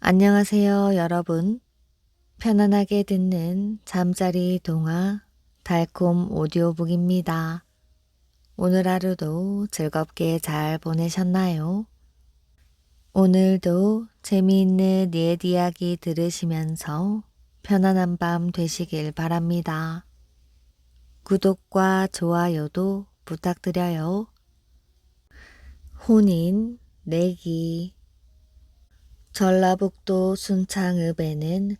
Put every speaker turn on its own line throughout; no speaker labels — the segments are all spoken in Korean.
안녕하세요, 여러분. 편안하게 듣는 잠자리 동화 달콤 오디오북입니다. 오늘 하루도 즐겁게 잘 보내셨나요? 오늘도 재미있는 옛 이야기 들으시면서 편안한 밤 되시길 바랍니다. 구독과 좋아요도 부탁드려요. 혼인 내기. 전라북도 순창읍에는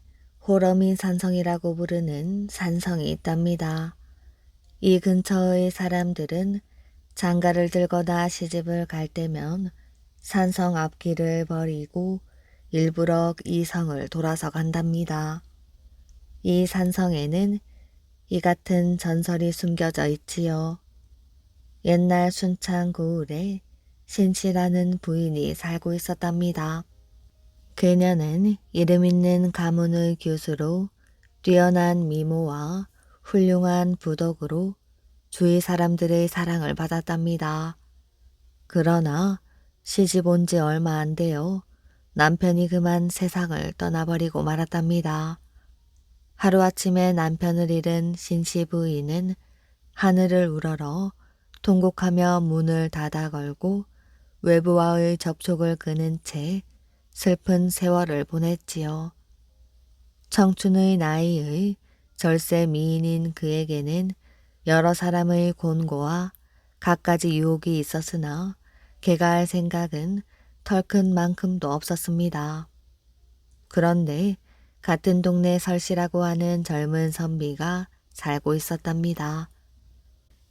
호러민 산성이라고 부르는 산성이 있답니다. 이 근처의 사람들은 장가를 들거나 시집을 갈 때면 산성 앞길을 버리고 일부러 이 성을 돌아서 간답니다. 이 산성에는 이 같은 전설이 숨겨져 있지요. 옛날 순창 고을에 신씨라는 부인이 살고 있었답니다. 그녀는 이름 있는 가문의 교수로 뛰어난 미모와 훌륭한 부덕으로 주위 사람들의 사랑을 받았답니다. 그러나 시집 온 지 얼마 안 되어 남편이 그만 세상을 떠나버리고 말았답니다. 하루아침에 남편을 잃은 신씨 부인은 하늘을 우러러 통곡하며 문을 닫아 걸고 외부와의 접촉을 끊은 채 슬픈 세월을 보냈지요. 청춘의 나이의 절세 미인인 그에게는 여러 사람의 곤고와 갖가지 유혹이 있었으나 개가할 생각은 털큰 만큼도 없었습니다. 그런데 같은 동네 설씨라고 하는 젊은 선비가 살고 있었답니다.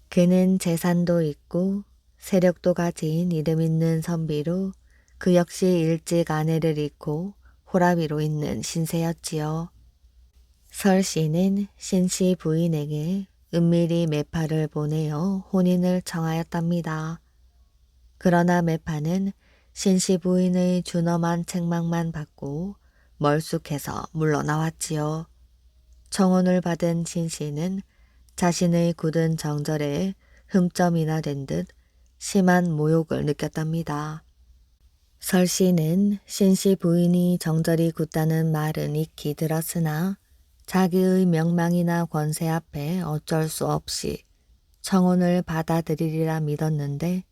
그는 재산도 있고 세력도 가진 이름 있는 선비로 그 역시 일찍 아내를 잃고 호라비로 있는 신세였지요. 설씨는 신씨 부인에게 은밀히 매파를 보내어 혼인을 청하였답니다. 그러나 매파는 신씨 부인의 준엄한 책망만 받고 멀쑥해서 물러나왔지요. 청혼을 받은 신씨는 자신의 굳은 정절에 흠점이나 된 듯 심한 모욕을 느꼈답니다. 설씨는 신씨 부인이 정절이 굳다는 말은 익히 들었으나 자기의 명망이나 권세 앞에 어쩔 수 없이 청혼을 받아들이리라 믿었는데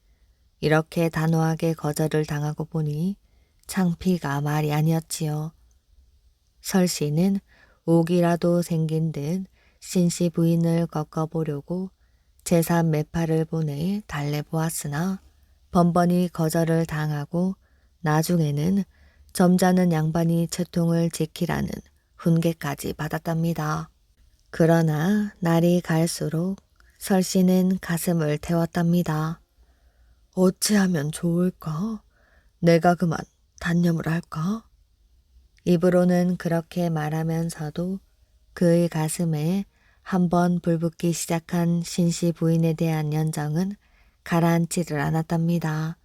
이렇게 단호하게 거절을 당하고 보니 창피가 말이 아니었지요. 설씨는 옥이라도 생긴 듯 신씨 부인을 꺾어보려고 제3 매파를 보내 달래보았으나 번번이 거절을 당하고 나중에는 점잖은 양반이 채통을 지키라는 훈계까지 받았답니다. 그러나 날이 갈수록 설씨는 가슴을 태웠답니다. 어찌하면 좋을까? 내가 그만 단념을 할까? 입으로는 그렇게 말하면서도 그의 가슴에 한번 불붙기 시작한 신씨 부인에 대한 연정은 가라앉지를 않았답니다.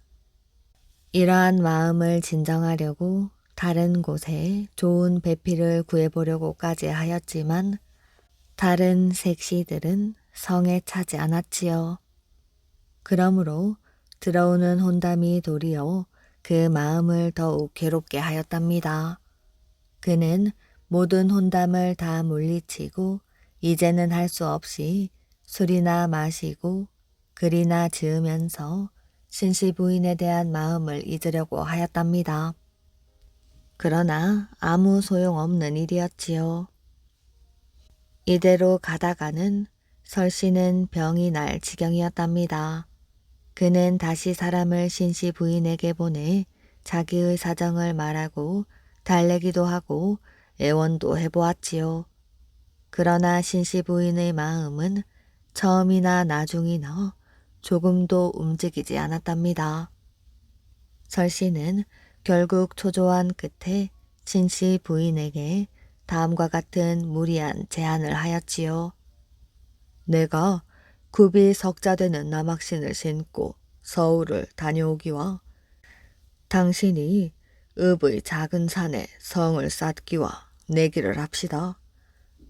이러한 마음을 진정하려고 다른 곳에 좋은 배필을 구해보려고까지 하였지만 다른 색시들은 성에 차지 않았지요. 그러므로 들어오는 혼담이 도리어 그 마음을 더욱 괴롭게 하였답니다. 그는 모든 혼담을 다 물리치고 이제는 할 수 없이 술이나 마시고 글이나 지으면서 신씨 부인에 대한 마음을 잊으려고 하였답니다. 그러나 아무 소용없는 일이었지요. 이대로 가다가는 설씨는 병이 날 지경이었답니다. 그는 다시 사람을 신씨 부인에게 보내 자기의 사정을 말하고 달래기도 하고 애원도 해보았지요. 그러나 신씨 부인의 마음은 처음이나 나중이나 조금도 움직이지 않았답니다. 설씨는 결국 초조한 끝에 신씨 부인에게 다음과 같은 무리한 제안을 하였지요. 내가 굽이 석자되는 남학신을 신고 서울을 다녀오기와 당신이 읍의 작은 산에 성을 쌓기와 내기를 합시다.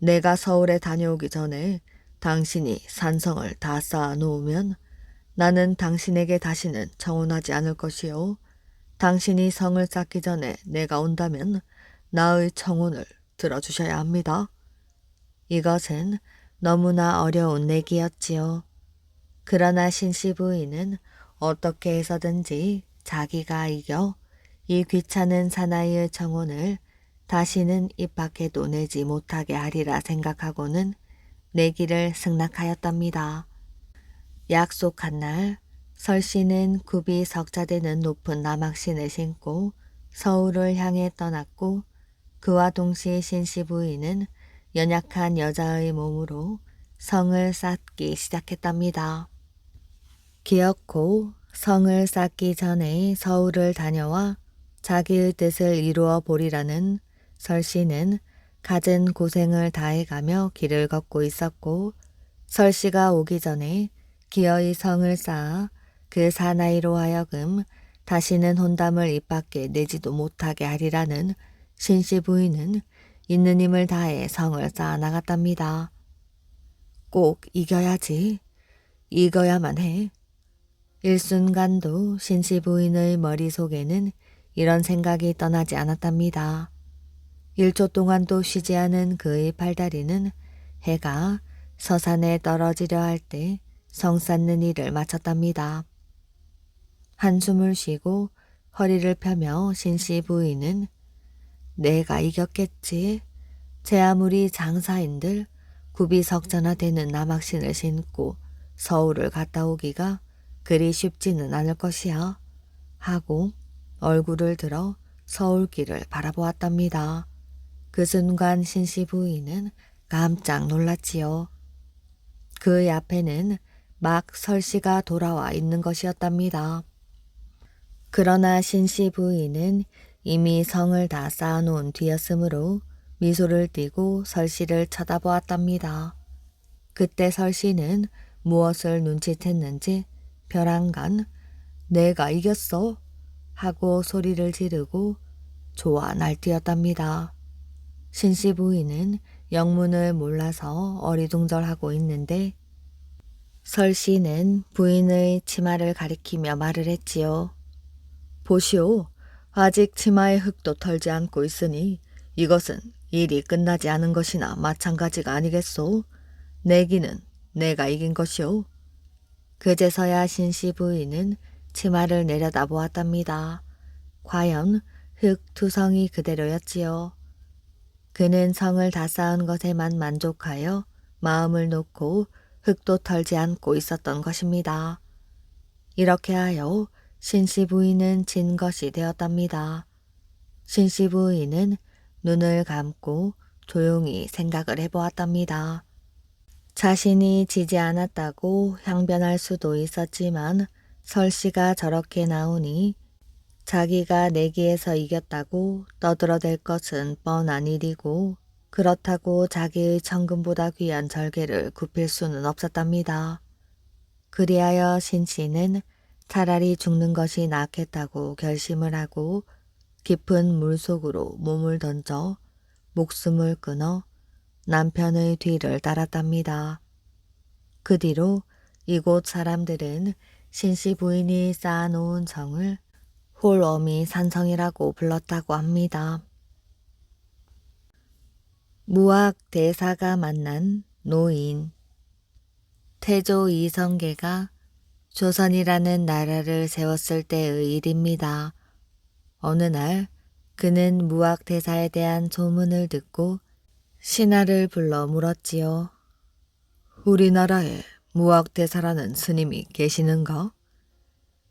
내가 서울에 다녀오기 전에 당신이 산성을 다 쌓아 놓으면 나는 당신에게 다시는 청혼하지 않을 것이요. 당신이 성을 쌓기 전에 내가 온다면 나의 청혼을 들어주셔야 합니다. 이것은 너무나 어려운 내기였지요. 그러나 신씨 부인은 어떻게 해서든지 자기가 이겨 이 귀찮은 사나이의 청혼을 다시는 입 밖에도 내지 못하게 하리라 생각하고는 내기를 승낙하였답니다. 약속한 날 설씨는 굽이 석자되는 높은 나막신을 신고 서울을 향해 떠났고 그와 동시에 신씨 부인은 연약한 여자의 몸으로 성을 쌓기 시작했답니다. 기어코 성을 쌓기 전에 서울을 다녀와 자기의 뜻을 이루어 보리라는 설씨는 갖은 고생을 다해가며 길을 걷고 있었고 설씨가 오기 전에 기어이 성을 쌓아 그 사나이로 하여금 다시는 혼담을 입 밖에 내지도 못하게 하리라는 신씨 부인은 있는 힘을 다해 성을 쌓아 나갔답니다. 꼭 이겨야지. 이겨야만 해. 일순간도 신씨 부인의 머릿속에는 이런 생각이 떠나지 않았답니다. 1초 동안도 쉬지 않은 그의 팔다리는 해가 서산에 떨어지려 할 때 성 쌓는 일을 마쳤답니다. 한숨을 쉬고 허리를 펴며 신씨 부인은 내가 이겼겠지. 제 아무리 장사인들 굽이 석자나 되는 나막신을 신고 서울을 갔다 오기가 그리 쉽지는 않을 것이야. 하고 얼굴을 들어 서울길을 바라보았답니다. 그 순간 신씨 부인은 깜짝 놀랐지요. 그의 앞에는 막 설씨가 돌아와 있는 것이었답니다. 그러나 신씨 부인은 이미 성을 다 쌓아놓은 뒤였으므로 미소를 띠고 설씨를 쳐다보았답니다. 그때 설씨는 무엇을 눈치챘는지 벼랑간 내가 이겼어 하고 소리를 지르고 좋아 날뛰었답니다. 신씨 부인은 영문을 몰라서 어리둥절하고 있는데 설씨는 부인의 치마를 가리키며 말을 했지요. 보시오. 아직 치마의 흙도 털지 않고 있으니 이것은 일이 끝나지 않은 것이나 마찬가지가 아니겠소. 내기는 내가 이긴 것이오. 그제서야 신씨 부인은 치마를 내려다 보았답니다. 과연 흙 투성이 그대로였지요. 그는 성을 다 쌓은 것에만 만족하여 마음을 놓고 흙도 털지 않고 있었던 것입니다. 이렇게 하여 신씨 부인은 진 것이 되었답니다. 신씨 부인은 눈을 감고 조용히 생각을 해보았답니다. 자신이 지지 않았다고 향변할 수도 있었지만 설씨가 저렇게 나오니 자기가 내기에서 이겼다고 떠들어댈 것은 뻔한 일이고 그렇다고 자기의 천금보다 귀한 절개를 굽힐 수는 없었답니다. 그리하여 신씨는 차라리 죽는 것이 낫겠다고 결심을 하고 깊은 물속으로 몸을 던져 목숨을 끊어 남편의 뒤를 따랐답니다. 그 뒤로 이곳 사람들은 신씨 부인이 쌓아놓은 성을 홀어미 산성이라고 불렀다고 합니다. 무학 대사가 만난 노인. 태조 이성계가 조선이라는 나라를 세웠을 때의 일입니다. 어느 날 그는 무학 대사에 대한 소문을 듣고 신하를 불러 물었지요. 우리나라에 무학 대사라는 스님이 계시는가?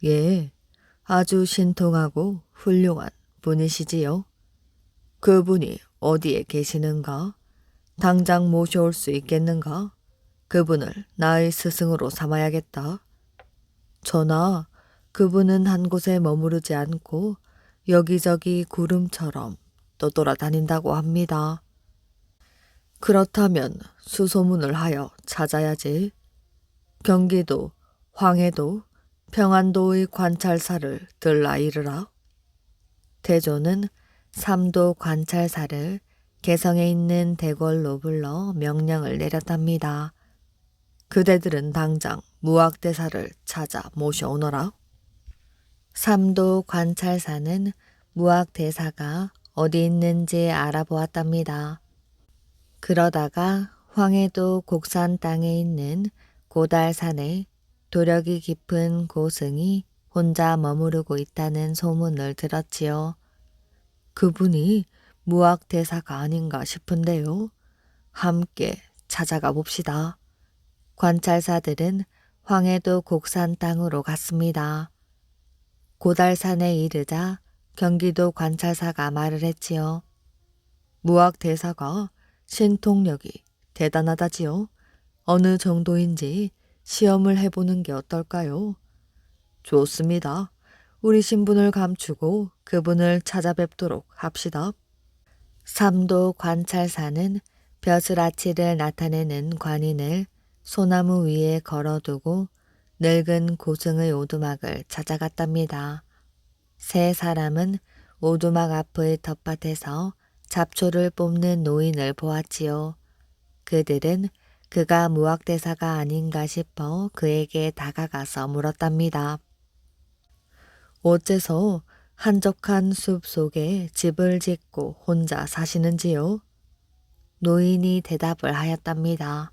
예, 아주 신통하고 훌륭한 분이시지요. 그분이 어디에 계시는가? 당장 모셔올 수 있겠는가? 그분을 나의 스승으로 삼아야겠다. 전하, 그분은 한 곳에 머무르지 않고 여기저기 구름처럼 떠돌아다닌다고 합니다. 그렇다면 수소문을 하여 찾아야지. 경기도, 황해도, 평안도의 관찰사를 들라 이르라. 태조는 삼도 관찰사를 개성에 있는 대궐로 불러 명령을 내렸답니다. 그대들은 당장 무학대사를 찾아 모셔오너라. 삼도 관찰사는 무학대사가 어디 있는지 알아보았답니다. 그러다가 황해도 곡산 땅에 있는 고달산에 도력이 깊은 고승이 혼자 머무르고 있다는 소문을 들었지요. 그분이 무학대사가 아닌가 싶은데요. 함께 찾아가 봅시다. 관찰사들은 황해도 곡산 땅으로 갔습니다. 고달산에 이르자 경기도 관찰사가 말을 했지요. 무학대사가 신통력이 대단하다지요. 어느 정도인지 시험을 해보는 게 어떨까요? 좋습니다. 우리 신분을 감추고 그분을 찾아뵙도록 합시다. 삼도 관찰사는 벼슬아치를 나타내는 관인을 소나무 위에 걸어두고 늙은 고승의 오두막을 찾아갔답니다. 세 사람은 오두막 앞의 텃밭에서 잡초를 뽑는 노인을 보았지요. 그들은 그가 무학대사가 아닌가 싶어 그에게 다가가서 물었답니다. 어째서 한적한 숲 속에 집을 짓고 혼자 사시는지요? 노인이 대답을 하였답니다.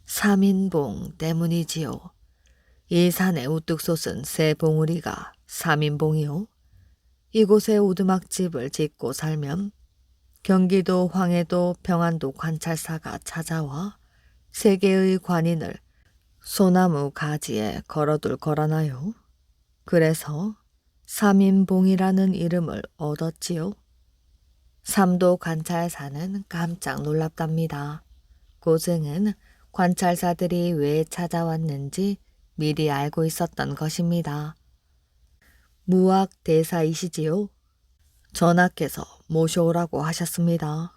3인봉 때문이지요. 이 산에 우뚝 솟은 새 봉우리가 3인봉이요. 이곳에 오두막집을 짓고 살면 경기도 황해도 평안도 관찰사가 찾아와 세 개의 관인을 소나무 가지에 걸어둘 거라나요? 그래서 3인봉이라는 이름을 얻었지요. 삼도 관찰사는 깜짝 놀랍답니다. 고승은 관찰사들이 왜 찾아왔는지 미리 알고 있었던 것입니다. 무학대사이시지요? 전하께서 모셔오라고 하셨습니다.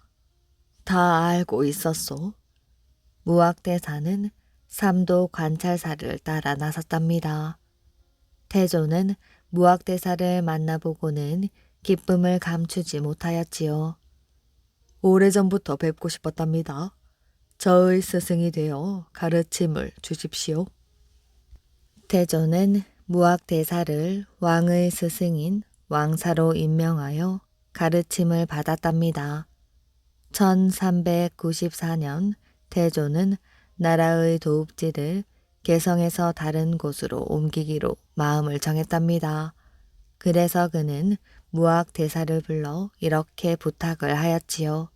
다 알고 있었소. 무학대사는 삼도 관찰사를 따라 나섰답니다. 태조는 무학대사를 만나보고는 기쁨을 감추지 못하였지요. 오래전부터 뵙고 싶었답니다. 저의 스승이 되어 가르침을 주십시오. 태조는 무학대사를 왕의 스승인 왕사로 임명하여 가르침을 받았답니다. 1394년 태조는 나라의 도읍지를 개성에서 다른 곳으로 옮기기로 마음을 정했답니다. 그래서 그는 무학대사를 불러 이렇게 부탁을 하였지요.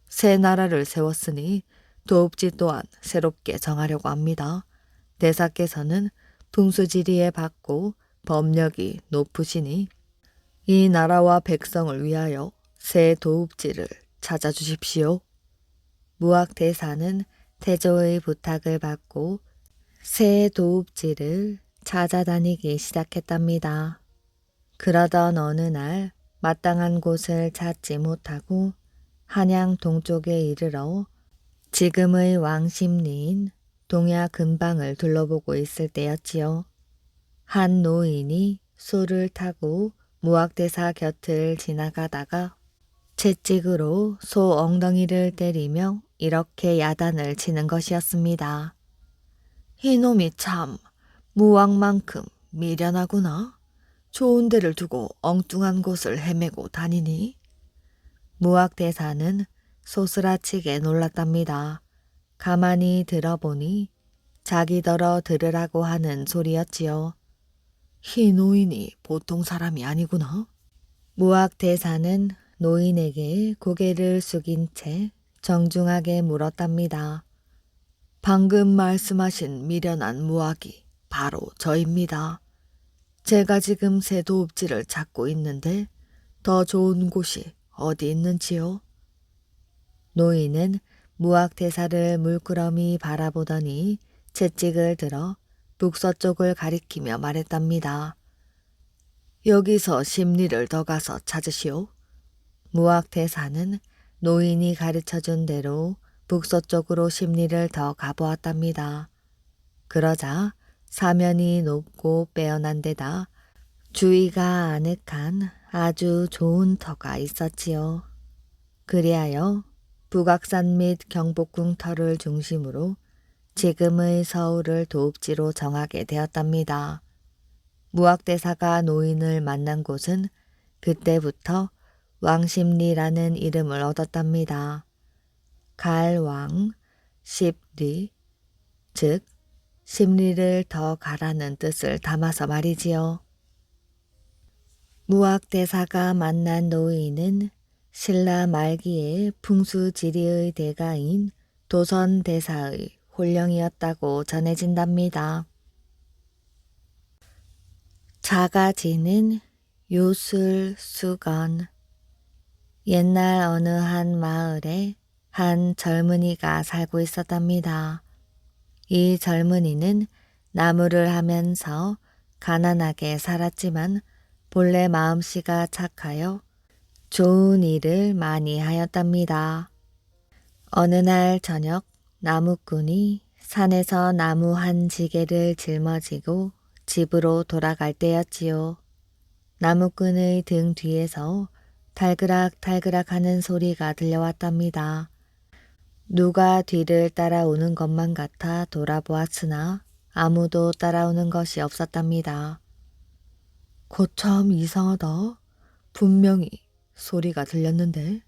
새 나라를 세웠으니 도읍지 또한 새롭게 정하려고 합니다. 대사께서는 풍수지리에 받고 법력이 높으시니 이 나라와 백성을 위하여 새 도읍지를 찾아주십시오. 무학대사는 태조의 부탁을 받고 새 도읍지를 찾아다니기 시작했답니다. 그러던 어느 날 마땅한 곳을 찾지 못하고 한양 동쪽에 이르러 지금의 왕십리인 동야 근방을 둘러보고 있을 때였지요. 한 노인이 소를 타고 무학대사 곁을 지나가다가 채찍으로 소 엉덩이를 때리며 이렇게 야단을 치는 것이었습니다. 이놈이 참 무학만큼 미련하구나. 좋은 데를 두고 엉뚱한 곳을 헤매고 다니니. 무학대사는 소스라치게 놀랐답니다. 가만히 들어보니 자기더러 들으라고 하는 소리였지요. 이 노인이 보통 사람이 아니구나. 무학대사는 노인에게 고개를 숙인 채 정중하게 물었답니다. 방금 말씀하신 미련한 무학이 바로 저입니다. 제가 지금 새 도읍지를 찾고 있는데 더 좋은 곳이 어디 있는지요? 노인은 무학대사를 물끄러미 바라보더니 채찍을 들어 북서쪽을 가리키며 말했답니다. 여기서 십리를 더 가서 찾으시오. 무학대사는 노인이 가르쳐준 대로 북서쪽으로 십리를 더 가보았답니다. 그러자 사면이 높고 빼어난 데다 주위가 아늑한 아주 좋은 터가 있었지요. 그리하여 북악산 및 경복궁 터를 중심으로 지금의 서울을 도읍지로 정하게 되었답니다. 무학대사가 노인을 만난 곳은 그때부터 왕십리라는 이름을 얻었답니다. 갈왕, 십리, 즉 십리를 더 가라는 뜻을 담아서 말이지요. 무학대사가 만난 노인은 신라 말기에 풍수지리의 대가인 도선대사의 혼령이었다고 전해진답니다. 자가지는 요술 수건. 옛날 어느 한 마을에 한 젊은이가 살고 있었답니다. 이 젊은이는 나무를 하면서 가난하게 살았지만 본래 마음씨가 착하여 좋은 일을 많이 하였답니다. 어느 날 저녁 나무꾼이 산에서 나무 한 지게를 짊어지고 집으로 돌아갈 때였지요. 나무꾼의 등 뒤에서 달그락달그락 하는 소리가 들려왔답니다. 누가 뒤를 따라오는 것만 같아 돌아보았으나 아무도 따라오는 것이 없었답니다. 거참 이상하다. 분명히 소리가 들렸는데.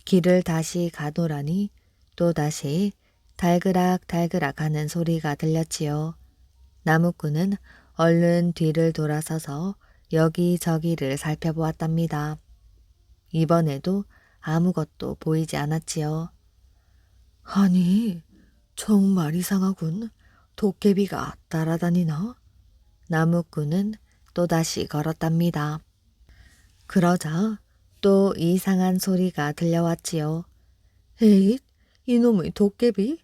길을 다시 가노라니 또다시 달그락달그락 하는 소리가 들렸지요. 나무꾼은 얼른 뒤를 돌아서서 여기저기를 살펴보았답니다. 이번에도 아무것도 보이지 않았지요. 아니, 정말 이상하군. 도깨비가 따라다니나? 나무꾼은 또다시 걸었답니다. 그러자 또 이상한 소리가 들려왔지요. 에잇, 이놈의 도깨비?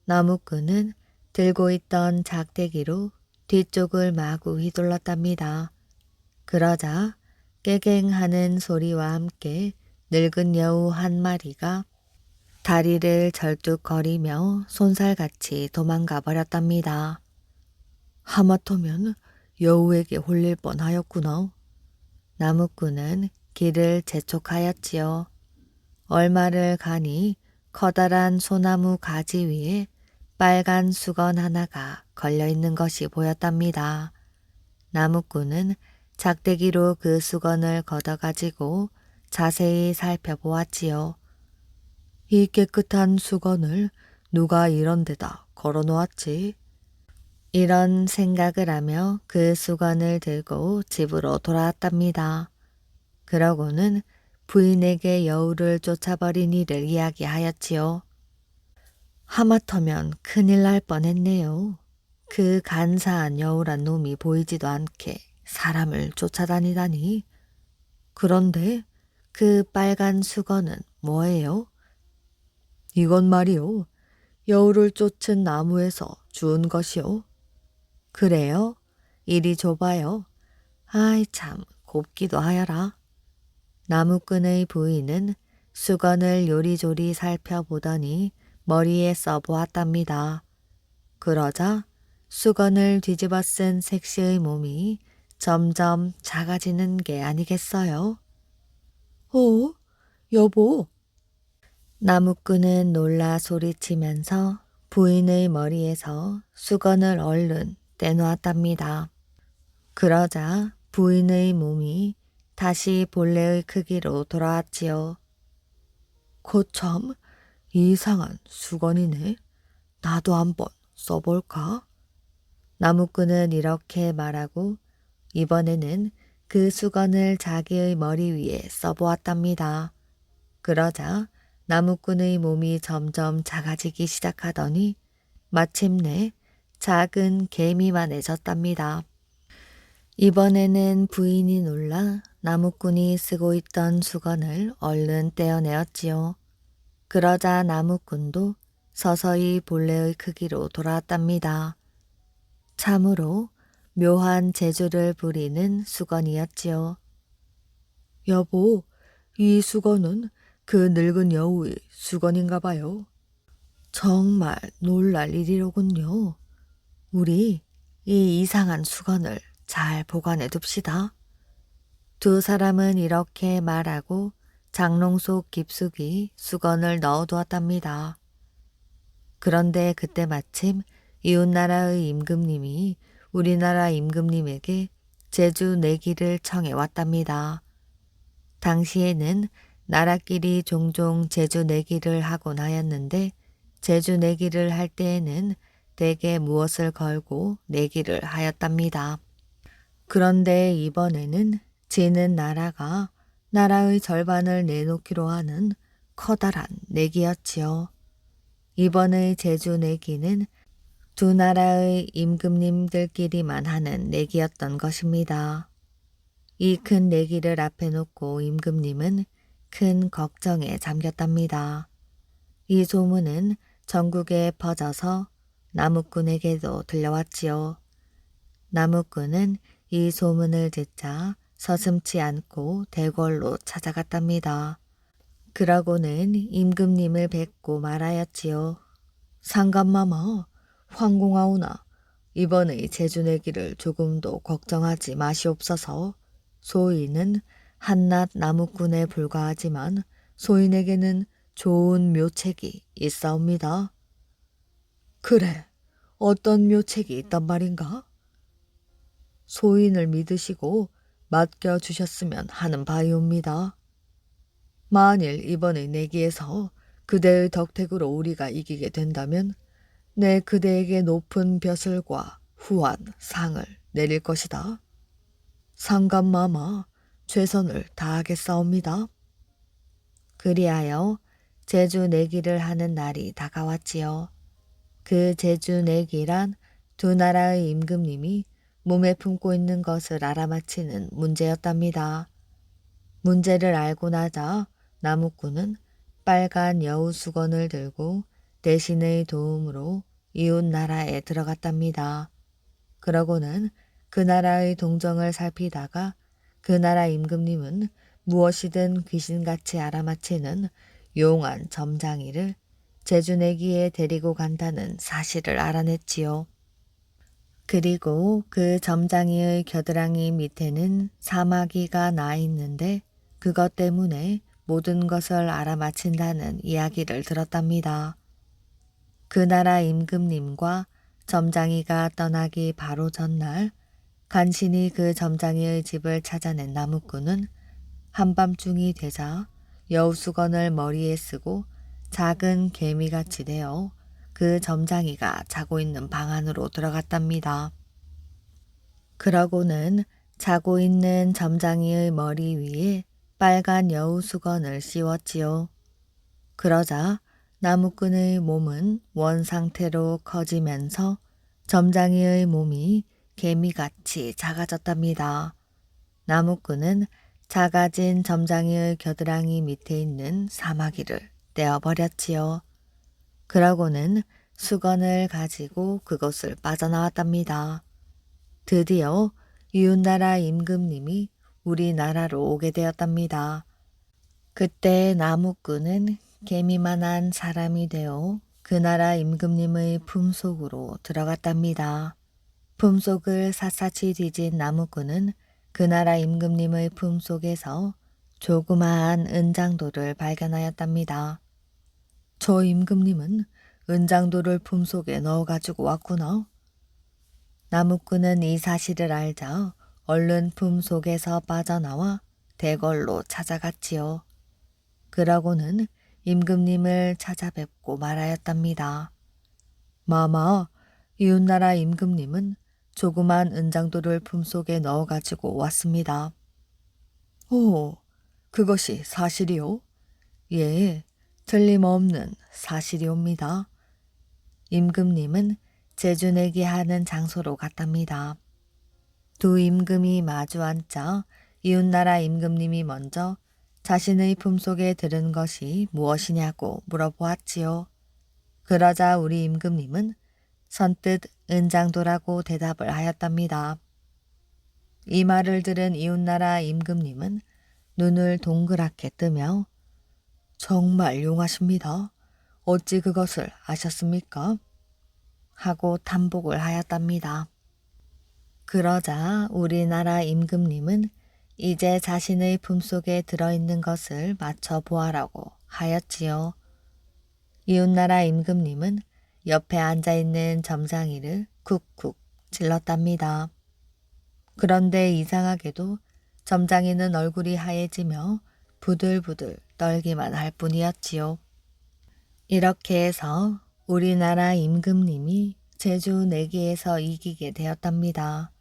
나무꾼은 들고 있던 작대기로 뒤쪽을 마구 휘둘렀답니다. 그러자 깨갱하는 소리와 함께 늙은 여우 한 마리가 다리를 절뚝거리며 손살같이 도망가 버렸답니다. 하마터면 여우에게 홀릴 뻔하였구나. 나무꾼은 길을 재촉하였지요. 얼마를 가니 커다란 소나무 가지 위에 빨간 수건 하나가 걸려있는 것이 보였답니다. 나무꾼은 작대기로 그 수건을 걷어가지고 자세히 살펴보았지요. 이 깨끗한 수건을 누가 이런 데다 걸어놓았지? 이런 생각을 하며 그 수건을 들고 집으로 돌아왔답니다. 그러고는 부인에게 여우를 쫓아버린 일을 이야기하였지요. 하마터면 큰일 날 뻔했네요. 그 간사한 여우란 놈이 보이지도 않게 사람을 쫓아다니다니. 그런데 그 빨간 수건은 뭐예요? 이건 말이요. 여우를 쫓은 나무에서 주운 것이요. 그래요? 이리 줘봐요. 아이 참 곱기도 하여라. 나무꾼의 부인은 수건을 요리조리 살펴보더니 머리에 써보았답니다. 그러자 수건을 뒤집어 쓴 색시의 몸이 점점 작아지는 게 아니겠어요? 어? 여보? 나무꾼은 놀라 소리치면서 부인의 머리에서 수건을 얼른 떼놓았답니다. 그러자 부인의 몸이 다시 본래의 크기로 돌아왔지요. 거참 이상한 수건이네. 나도 한번 써볼까? 나무꾼은 이렇게 말하고 이번에는 그 수건을 자기의 머리 위에 써보았답니다. 그러자 나무꾼의 몸이 점점 작아지기 시작하더니 마침내 작은 개미만해졌답니다. 이번에는 부인이 놀라 나무꾼이 쓰고 있던 수건을 얼른 떼어내었지요. 그러자 나무꾼도 서서히 본래의 크기로 돌아왔답니다. 참으로 묘한 재주를 부리는 수건이었지요. 여보, 이 수건은 그 늙은 여우의 수건인가 봐요. 정말 놀랄 일이로군요. 우리 이 이상한 수건을 잘 보관해 둡시다. 두 사람은 이렇게 말하고 장롱 속 깊숙이 수건을 넣어두었답니다. 그런데 그때 마침 이웃나라의 임금님이 우리나라 임금님에게 제주 내기를 청해 왔답니다. 당시에는 나라끼리 종종 제주 내기를 하곤 하였는데 제주 내기를 할 때에는 대개 무엇을 걸고 내기를 하였답니다. 그런데 이번에는 지는 나라가 나라의 절반을 내놓기로 하는 커다란 내기였지요. 이번의 제주 내기는 두 나라의 임금님들끼리만 하는 내기였던 것입니다. 이 큰 내기를 앞에 놓고 임금님은 큰 걱정에 잠겼답니다. 이 소문은 전국에 퍼져서 나무꾼에게도 들려왔지요. 나무꾼은 이 소문을 듣자 서슴지 않고 대궐로 찾아갔답니다. 그러고는 임금님을 뵙고 말하였지요. 상감마마, 황공하오나 이번의 제주내기를 조금도 걱정하지 마시옵소서. 소인은 한낱 나무꾼에 불과하지만 소인에게는 좋은 묘책이 있사옵니다. 그래, 어떤 묘책이 있단 말인가? 소인을 믿으시고 맡겨주셨으면 하는 바이옵니다. 만일 이번의 내기에서 그대의 덕택으로 우리가 이기게 된다면 내 그대에게 높은 벼슬과 후한 상을 내릴 것이다. 상감마마 최선을 다하겠사옵니다. 그리하여 제주 내기를 하는 날이 다가왔지요. 그 제주 내기란 두 나라의 임금님이 몸에 품고 있는 것을 알아맞히는 문제였답니다. 문제를 알고 나자 나무꾼은 빨간 여우 수건을 들고 대신의 도움으로 이웃 나라에 들어갔답니다. 그러고는 그 나라의 동정을 살피다가 그 나라 임금님은 무엇이든 귀신같이 알아맞히는 용한 점장이를 제주내기에 데리고 간다는 사실을 알아냈지요. 그리고 그 점장이의 겨드랑이 밑에는 사마귀가 나 있는데 그것 때문에 모든 것을 알아맞힌다는 이야기를 들었답니다. 그 나라 임금님과 점장이가 떠나기 바로 전날 간신히 그 점장이의 집을 찾아낸 나무꾼은 한밤중이 되자 여우수건을 머리에 쓰고 작은 개미같이 되어 그 점장이가 자고 있는 방 안으로 들어갔답니다. 그러고는 자고 있는 점장이의 머리 위에 빨간 여우수건을 씌웠지요. 그러자 나무꾼의 몸은 원 상태로 커지면서 점장이의 몸이 개미같이 작아졌답니다. 나무꾼은 작아진 점장이의 겨드랑이 밑에 있는 사마귀를 떼어버렸지요. 그러고는 수건을 가지고 그곳을 빠져나왔답니다. 드디어 이웃나라 임금님이 우리나라로 오게 되었답니다. 그때 나무꾼은 개미만한 사람이 되어 그 나라 임금님의 품속으로 들어갔답니다. 품속을 샅샅이 뒤진 나무꾼은 그 나라 임금님의 품속에서 조그마한 은장도를 발견하였답니다. 저 임금님은 은장도를 품속에 넣어가지고 왔구나. 나무꾼은 이 사실을 알자 얼른 품속에서 빠져나와 대궐로 찾아갔지요. 그러고는 임금님을 찾아뵙고 말하였답니다. 마마, 이웃나라 임금님은 조그만 은장도를 품속에 넣어가지고 왔습니다. 오, 그것이 사실이요? 예, 틀림없는 사실이옵니다. 임금님은 제주내기 하는 장소로 갔답니다. 두 임금이 마주 앉자 이웃나라 임금님이 먼저 자신의 품속에 들은 것이 무엇이냐고 물어보았지요. 그러자 우리 임금님은 선뜻 은장도라고 대답을 하였답니다. 이 말을 들은 이웃나라 임금님은 눈을 동그랗게 뜨며 정말 용하십니다. 어찌 그것을 아셨습니까? 하고 탐복을 하였답니다. 그러자 우리나라 임금님은 이제 자신의 품속에 들어있는 것을 맞춰보아라고 하였지요. 이웃나라 임금님은 옆에 앉아있는 점장이를 쿡쿡 찔렀답니다. 그런데 이상하게도 점장이는 얼굴이 하얘지며 부들부들 떨기만 할 뿐이었지요. 이렇게 해서 우리나라 임금님이 제주 내기에서 이기게 되었답니다.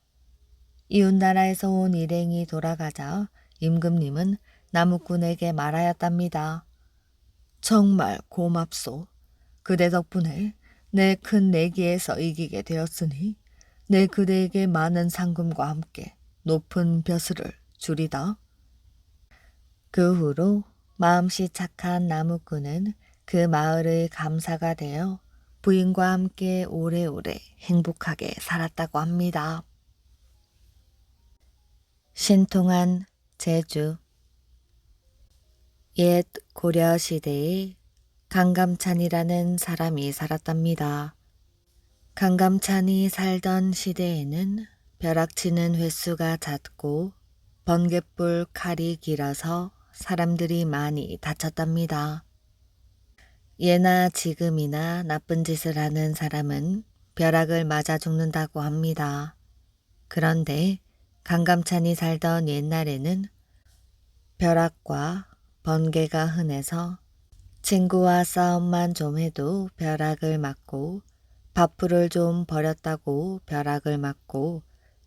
이웃나라에서 온 일행이 돌아가자 임금님은 나무꾼에게 말하였답니다. 정말 고맙소. 그대 덕분에 내 큰 내기에서 이기게 되었으니 내 그대에게 많은 상금과 함께 높은 벼슬을 주리다. 그 후로 마음씨 착한 나무꾼은 그 마을의 감사가 되어 부인과 함께 오래오래 행복하게 살았다고 합니다. 신통한 제주. 옛 고려 시대에 강감찬이라는 사람이 살았답니다. 강감찬이 살던 시대에는 벼락치는 횟수가 잦고 번갯불 칼이 길어서 사람들이 많이 다쳤답니다. 예나 지금이나 나쁜 짓을 하는 사람은 벼락을 맞아 죽는다고 합니다. 그런데 강감찬이 살던 옛날에는 벼락과 번개가 흔해서 친구와 싸움만 좀 해도 벼락을 맞고 밥풀을 좀 버렸다고 벼락을 맞고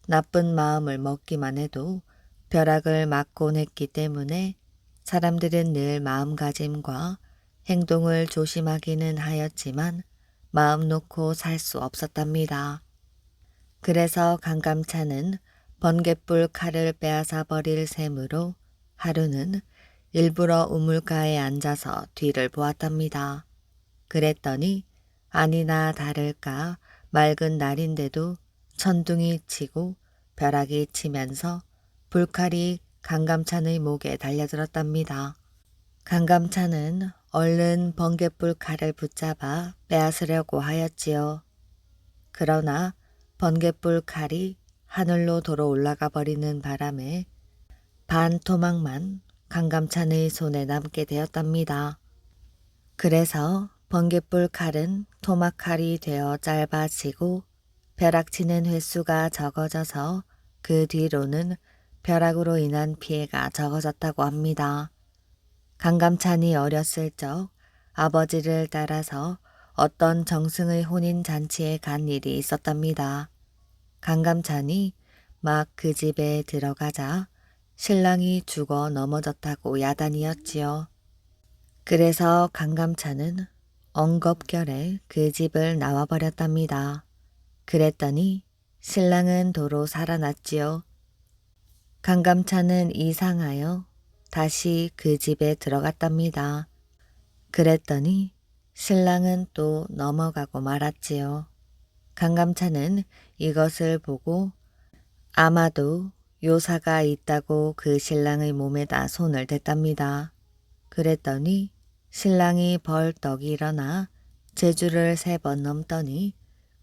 나쁜 마음을 먹기만 해도 벼락을 맞곤 했기 때문에 사람들은 늘 마음가짐과 행동을 조심하기는 하였지만 마음 놓고 살 수 없었답니다. 그래서 강감찬은 번갯불 칼을 빼앗아 버릴 셈으로 하루는 일부러 우물가에 앉아서 뒤를 보았답니다. 그랬더니 아니나 다를까 맑은 날인데도 천둥이 치고 벼락이 치면서 불칼이 강감찬의 목에 달려들었답니다. 강감찬은 얼른 번갯불 칼을 붙잡아 빼앗으려고 하였지요. 그러나 번갯불 칼이 하늘로 돌아 올라가 버리는 바람에 반 토막만 강감찬의 손에 남게 되었답니다. 그래서 번갯불 칼은 토막칼이 되어 짧아지고 벼락치는 횟수가 적어져서 그 뒤로는 벼락으로 인한 피해가 적어졌다고 합니다. 강감찬이 어렸을 적 아버지를 따라서 어떤 정승의 혼인 잔치에 간 일이 있었답니다. 강감찬이 막 그 집에 들어가자 신랑이 죽어 넘어졌다고 야단이었지요. 그래서 강감찬은 엉겁결에 그 집을 나와버렸답니다. 그랬더니 신랑은 도로 살아났지요. 강감찬은 이상하여 다시 그 집에 들어갔답니다. 그랬더니 신랑은 또 넘어가고 말았지요. 강감찬은 이것을 보고 아마도 요사가 있다고 그 신랑의 몸에다 손을 댔답니다. 그랬더니 신랑이 벌떡 일어나 제주를 3번 넘더니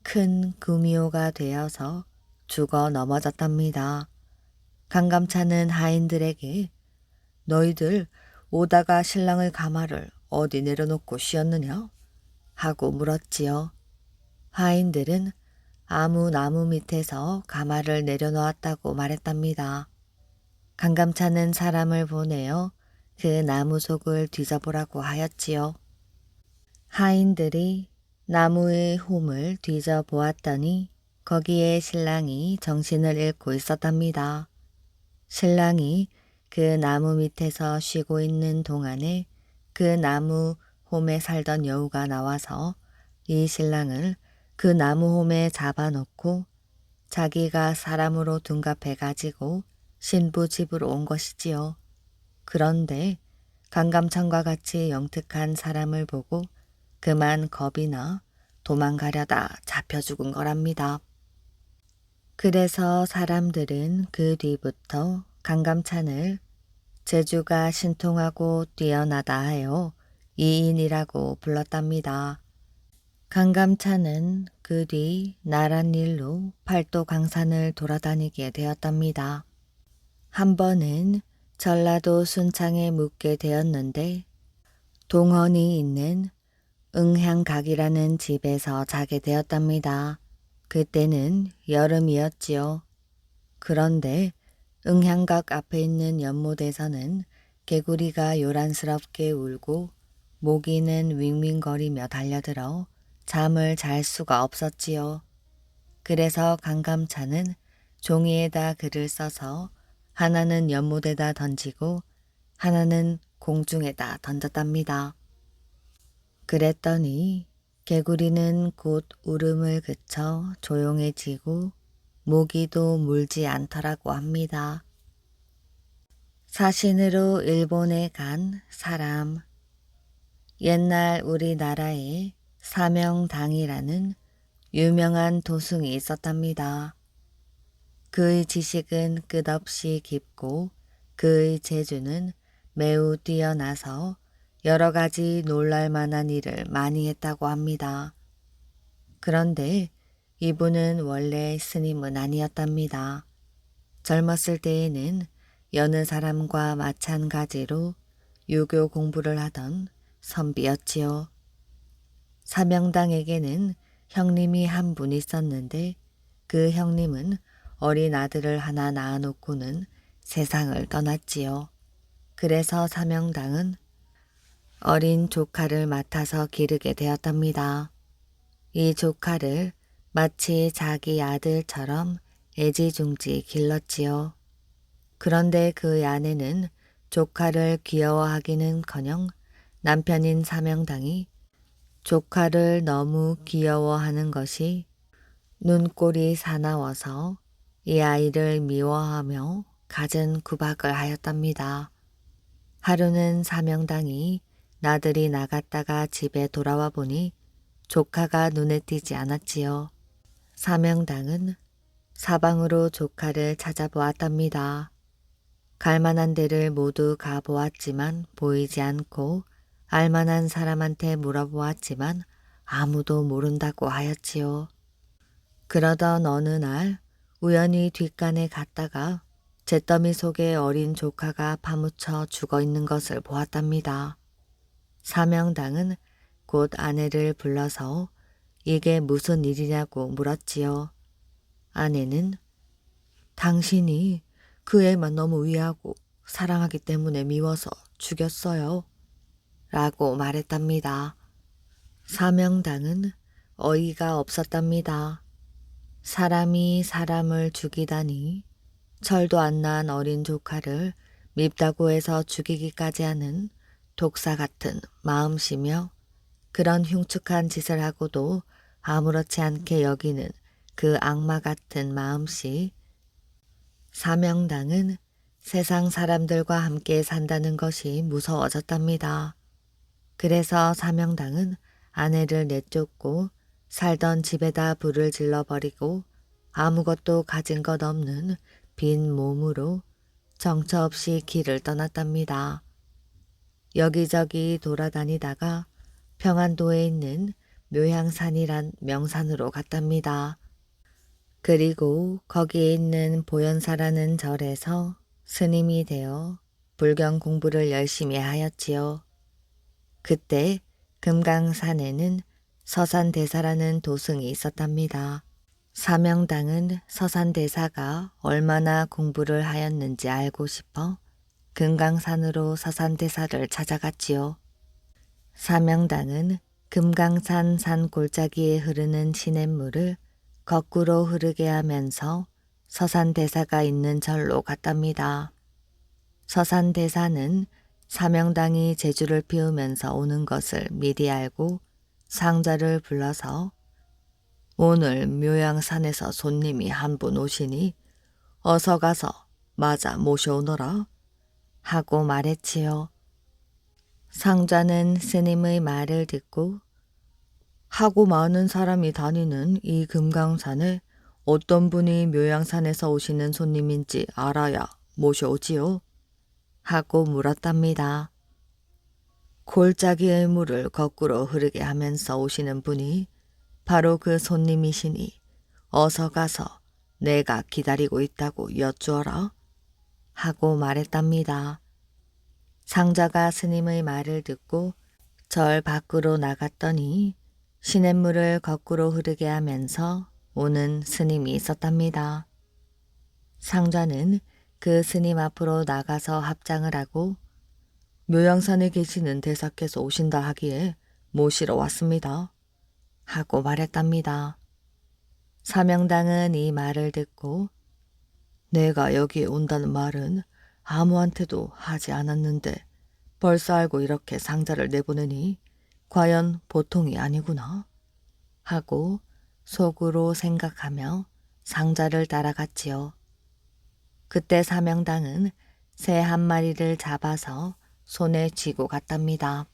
큰 구미호가 되어서 죽어 넘어졌답니다. 강감찬은 하인들에게 너희들 오다가 신랑의 가마를 어디 내려놓고 쉬었느냐? 하고 물었지요. 하인들은 아무 나무 밑에서 가마를 내려놓았다고 말했답니다. 강감찬은 사람을 보내어 그 나무 속을 뒤져보라고 하였지요. 하인들이 나무의 홈을 뒤져보았더니 거기에 신랑이 정신을 잃고 있었답니다. 신랑이 그 나무 밑에서 쉬고 있는 동안에 그 나무 홈에 살던 여우가 나와서 이 신랑을 그 나무 홈에 잡아놓고 자기가 사람으로 둔갑해가지고 신부 집으로 온 것이지요. 그런데 강감찬과 같이 영특한 사람을 보고 그만 겁이 나 도망가려다 잡혀 죽은 거랍니다. 그래서 사람들은 그 뒤부터 강감찬을 제주가 신통하고 뛰어나다 하여 이인이라고 불렀답니다. 강감찬은 그 뒤 나란 일로 팔도 강산을 돌아다니게 되었답니다. 한 번은 전라도 순창에 묵게 되었는데 동헌이 있는 응향각이라는 집에서 자게 되었답니다. 그때는 여름이었지요. 그런데 응향각 앞에 있는 연못에서는 개구리가 요란스럽게 울고 모기는 윙윙거리며 달려들어 잠을 잘 수가 없었지요. 그래서 강감찬은 종이에다 글을 써서 하나는 연못에다 던지고 하나는 공중에다 던졌답니다. 그랬더니 개구리는 곧 울음을 그쳐 조용해지고 모기도 물지 않더라고 합니다. 사신으로 일본에 간 사람. 옛날 우리나라에 사명당이라는 유명한 도승이 있었답니다. 그의 지식은 끝없이 깊고 그의 재주는 매우 뛰어나서 여러 가지 놀랄 만한 일을 많이 했다고 합니다. 그런데 이분은 원래 스님은 아니었답니다. 젊었을 때에는 여느 사람과 마찬가지로 유교 공부를 하던 선비였지요. 사명당에게는 형님이 한 분 있었는데 그 형님은 어린 아들을 하나 낳아놓고는 세상을 떠났지요. 그래서 사명당은 어린 조카를 맡아서 기르게 되었답니다. 이 조카를 마치 자기 아들처럼 애지중지 길렀지요. 그런데 그 아내는 조카를 귀여워하기는커녕 남편인 사명당이 조카를 너무 귀여워하는 것이 눈꼴이 사나워서 이 아이를 미워하며 갖은 구박을 하였답니다. 하루는 사명당이 나들이 나갔다가 집에 돌아와 보니 조카가 눈에 띄지 않았지요. 사명당은 사방으로 조카를 찾아보았답니다. 갈만한 데를 모두 가보았지만 보이지 않고 알만한 사람한테 물어보았지만 아무도 모른다고 하였지요. 그러던 어느 날 우연히 뒷간에 갔다가 잿더미 속에 어린 조카가 파묻혀 죽어 있는 것을 보았답니다. 사명당은 곧 아내를 불러서 이게 무슨 일이냐고 물었지요. 아내는 당신이 그 애만 너무 위하고 사랑하기 때문에 미워서 죽였어요. 라고 말했답니다. 사명당은 어이가 없었답니다. 사람이 사람을 죽이다니 철도 안 난 어린 조카를 밉다고 해서 죽이기까지 하는 독사 같은 마음씨며 그런 흉측한 짓을 하고도 아무렇지 않게 여기는 그 악마 같은 마음씨. 사명당은 세상 사람들과 함께 산다는 것이 무서워졌답니다. 그래서 사명당은 아내를 내쫓고 살던 집에다 불을 질러버리고 아무것도 가진 것 없는 빈 몸으로 정처 없이 길을 떠났답니다. 여기저기 돌아다니다가 평안도에 있는 묘향산이란 명산으로 갔답니다. 그리고 거기에 있는 보현사라는 절에서 스님이 되어 불경 공부를 열심히 하였지요. 그때 금강산에는 서산대사라는 도승이 있었답니다. 사명당은 서산대사가 얼마나 공부를 하였는지 알고 싶어 금강산으로 서산대사를 찾아갔지요. 사명당은 금강산 산 골짜기에 흐르는 시냇물을 거꾸로 흐르게 하면서 서산대사가 있는 절로 갔답니다. 서산대사는 사명당이 재주를 피우면서 오는 것을 미리 알고 상자를 불러서 오늘 묘양산에서 손님이 한 분 오시니 어서 가서 맞아 모셔오너라 하고 말했지요. 상자는 스님의 말을 듣고 하고 많은 사람이 다니는 이 금강산에 어떤 분이 묘양산에서 오시는 손님인지 알아야 모셔오지요 하고 물었답니다. 골짜기의 물을 거꾸로 흐르게 하면서 오시는 분이 바로 그 손님이시니 어서 가서 내가 기다리고 있다고 여쭈어라 하고 말했답니다. 상자가 스님의 말을 듣고 절 밖으로 나갔더니 시냇물을 거꾸로 흐르게 하면서 오는 스님이 있었답니다. 상자는 그 스님 앞으로 나가서 합장을 하고 묘양산에 계시는 대사께서 오신다 하기에 모시러 왔습니다. 하고 말했답니다. 사명당은 이 말을 듣고 내가 여기에 온다는 말은 아무한테도 하지 않았는데 벌써 알고 이렇게 상자를 내보내니 과연 보통이 아니구나 하고 속으로 생각하며 상자를 따라갔지요. 그때 사명당은 새 한 마리를 잡아서 손에 쥐고 갔답니다.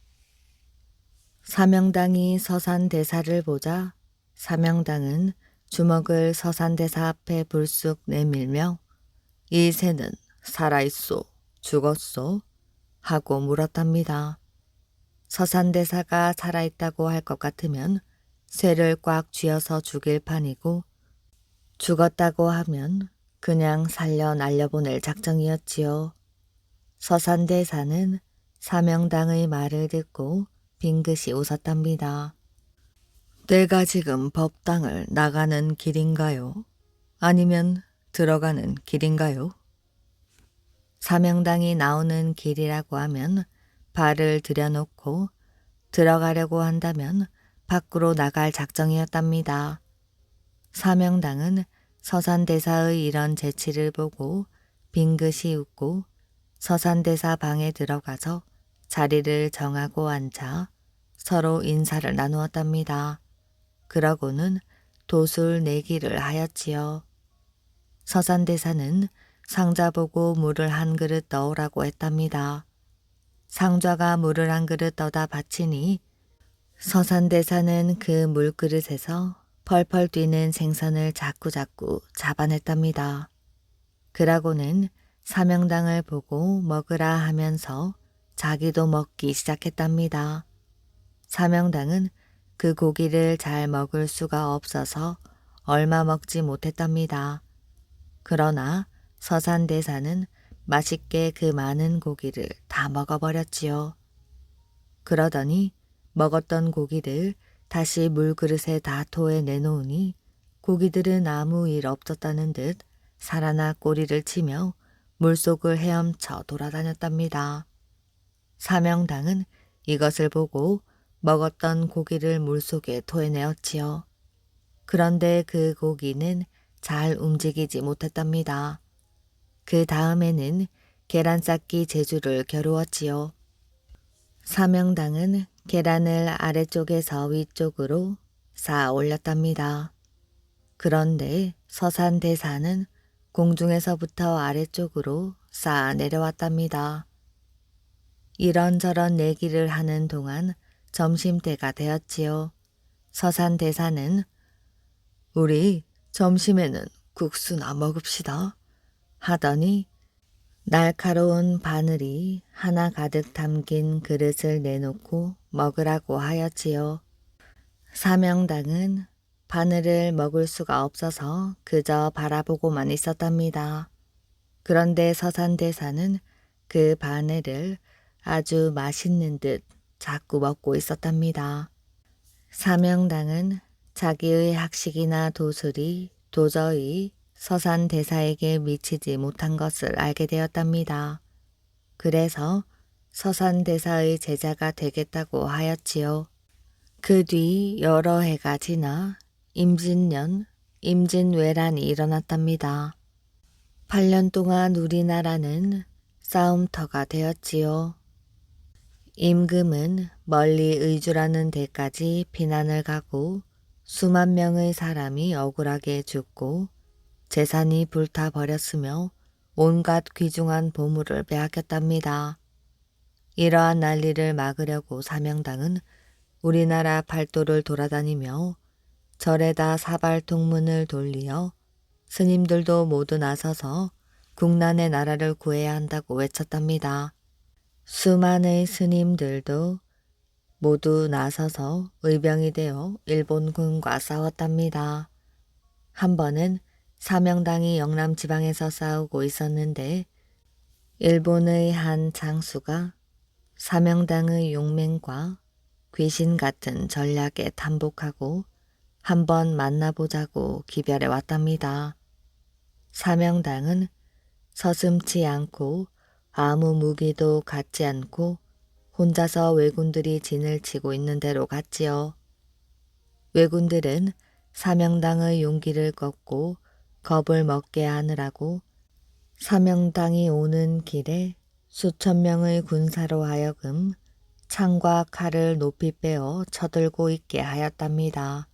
사명당이 서산대사를 보자 사명당은 주먹을 서산대사 앞에 불쑥 내밀며 이 새는 살아있소, 죽었소? 하고 물었답니다. 서산대사가 살아있다고 할 것 같으면 새를 꽉 쥐어서 죽일 판이고 죽었다고 하면 그냥 살려 날려보낼 작정이었지요. 서산대사는 사명당의 말을 듣고 빙긋이 웃었답니다. 내가 지금 법당을 나가는 길인가요? 아니면 들어가는 길인가요? 사명당이 나오는 길이라고 하면 발을 들여놓고 들어가려고 한다면 밖으로 나갈 작정이었답니다. 사명당은 서산대사의 이런 재치를 보고 빙긋이 웃고 서산대사 방에 들어가서 자리를 정하고 앉아 서로 인사를 나누었답니다. 그러고는 도술 내기를 하였지요. 서산대사는 상자 보고 물을 한 그릇 넣으라고 했답니다. 상좌가 물을 한 그릇 떠다 바치니 서산대사는 그 물그릇에서 펄펄 뛰는 생선을 자꾸자꾸 잡아냈답니다. 그러고는 사명당을 보고 먹으라 하면서 자기도 먹기 시작했답니다. 사명당은 그 고기를 잘 먹을 수가 없어서 얼마 먹지 못했답니다. 그러나 서산대사는 맛있게 그 많은 고기를 다 먹어버렸지요. 그러더니 먹었던 고기를 다시 물그릇에 다 토해내놓으니 고기들은 아무 일 없었다는 듯 살아나 꼬리를 치며 물속을 헤엄쳐 돌아다녔답니다. 사명당은 이것을 보고 먹었던 고기를 물속에 토해내었지요. 그런데 그 고기는 잘 움직이지 못했답니다. 그 다음에는 계란 쌓기 재주를 겨루었지요. 사명당은 계란을 아래쪽에서 위쪽으로 쌓아 올렸답니다. 그런데 서산대사는 공중에서부터 아래쪽으로 쌓아 내려왔답니다. 이런저런 내기를 하는 동안 점심때가 되었지요. 서산대사는 우리 점심에는 국수나 먹읍시다 하더니 날카로운 바늘이 하나 가득 담긴 그릇을 내놓고 먹으라고 하였지요. 사명당은 바늘을 먹을 수가 없어서 그저 바라보고만 있었답니다. 그런데 서산대사는 그 바늘을 아주 맛있는 듯 자꾸 먹고 있었답니다. 사명당은 자기의 학식이나 도술이 도저히 서산대사에게 미치지 못한 것을 알게 되었답니다. 그래서 서산대사의 제자가 되겠다고 하였지요. 그 뒤 여러 해가 지나 임진년, 임진왜란이 일어났답니다. 8년 동안 우리나라는 싸움터가 되었지요. 임금은 멀리 의주라는 데까지 피난을 가고 수만 명의 사람이 억울하게 죽고 재산이 불타버렸으며 온갖 귀중한 보물을 빼앗겼답니다. 이러한 난리를 막으려고 사명당은 우리나라 팔도를 돌아다니며 절에다 사발통문을 돌리어 스님들도 모두 나서서 국난의 나라를 구해야 한다고 외쳤답니다. 수많은 스님들도 모두 나서서 의병이 되어 일본군과 싸웠답니다. 한 번은 사명당이 영남 지방에서 싸우고 있었는데 일본의 한 장수가 사명당의 용맹과 귀신 같은 전략에 tam복하고 한번 만나보자고 기별해 왔답니다. 사명당은 서슴지 않고 아무 무기도 갖지 않고 혼자서 왜군들이 진을 치고 있는 데로 갔지요. 왜군들은 사명당의 용기를 꺾고 겁을 먹게 하느라고 사명당이 오는 길에 수천 명의 군사로 하여금 창과 칼을 높이 빼어 쳐들고 있게 하였답니다.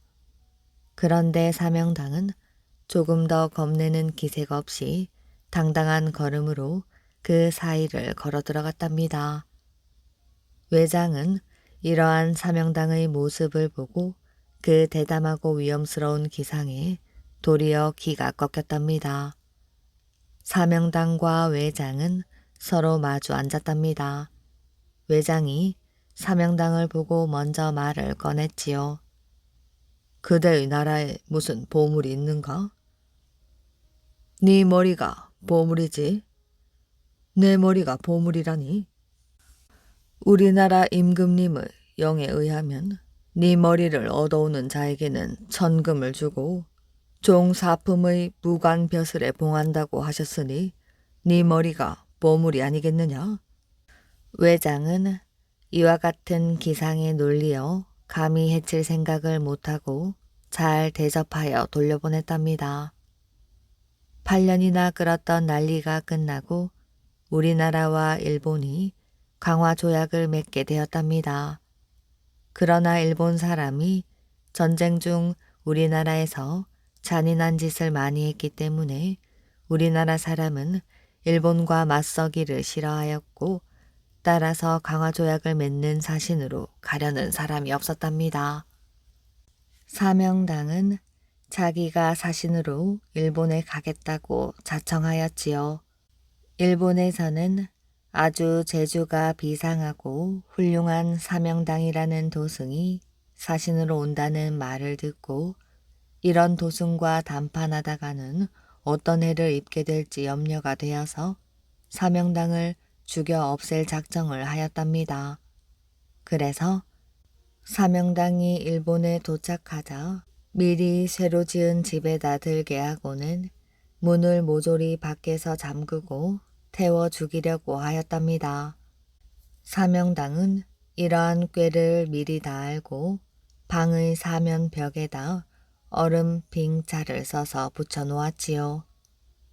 그런데 사명당은 조금 더 겁내는 기색 없이 당당한 걸음으로 그 사이를 걸어 들어갔답니다. 외장은 이러한 사명당의 모습을 보고 그 대담하고 위험스러운 기상에 도리어 기가 꺾였답니다. 사명당과 외장은 서로 마주 앉았답니다. 외장이 사명당을 보고 먼저 말을 꺼냈지요. 그대의 나라에 무슨 보물이 있는가? 네 머리가 보물이지. 내 머리가 보물이라니. 우리나라 임금님의 영에 의하면 네 머리를 얻어오는 자에게는 천금을 주고 종사품의 무관벼슬에 봉한다고 하셨으니 네 머리가 보물이 아니겠느냐? 외장은 이와 같은 기상에 놀리어 감히 해칠 생각을 못하고 잘 대접하여 돌려보냈답니다. 8년이나 끌었던 난리가 끝나고 우리나라와 일본이 강화 조약을 맺게 되었답니다. 그러나 일본 사람이 전쟁 중 우리나라에서 잔인한 짓을 많이 했기 때문에 우리나라 사람은 일본과 맞서기를 싫어하였고 따라서 강화 조약을 맺는 사신으로 가려는 사람이 없었답니다. 사명당은 자기가 사신으로 일본에 가겠다고 자청하였지요. 일본에서는 아주 재주가 비상하고 훌륭한 사명당이라는 도승이 사신으로 온다는 말을 듣고 이런 도승과 담판하다가는 어떤 해를 입게 될지 염려가 되어서 사명당을 죽여 없앨 작정을 하였답니다. 그래서 사명당이 일본에 도착하자 미리 새로 지은 집에다 들게 하고는 문을 모조리 밖에서 잠그고 태워 죽이려고 하였답니다. 사명당은 이러한 꾀를 미리 다 알고 방의 사면 벽에다 얼음 빙자를 써서 붙여 놓았지요.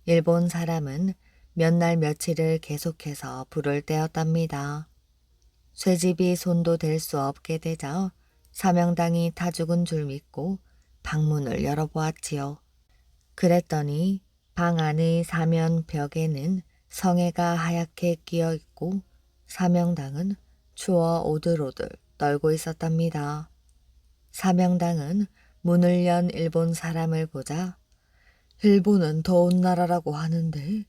일본 사람은 몇 날 며칠을 계속해서 불을 떼었답니다. 쇠집이 손도 댈 수 없게 되자 사명당이 타 죽은 줄 믿고 방문을 열어보았지요. 그랬더니 방 안의 사면 벽에는 성에가 하얗게 끼어 있고 사명당은 추워 오들오들 떨고 있었답니다. 사명당은 문을 연 일본 사람을 보자 일본은 더운 나라라고 하는데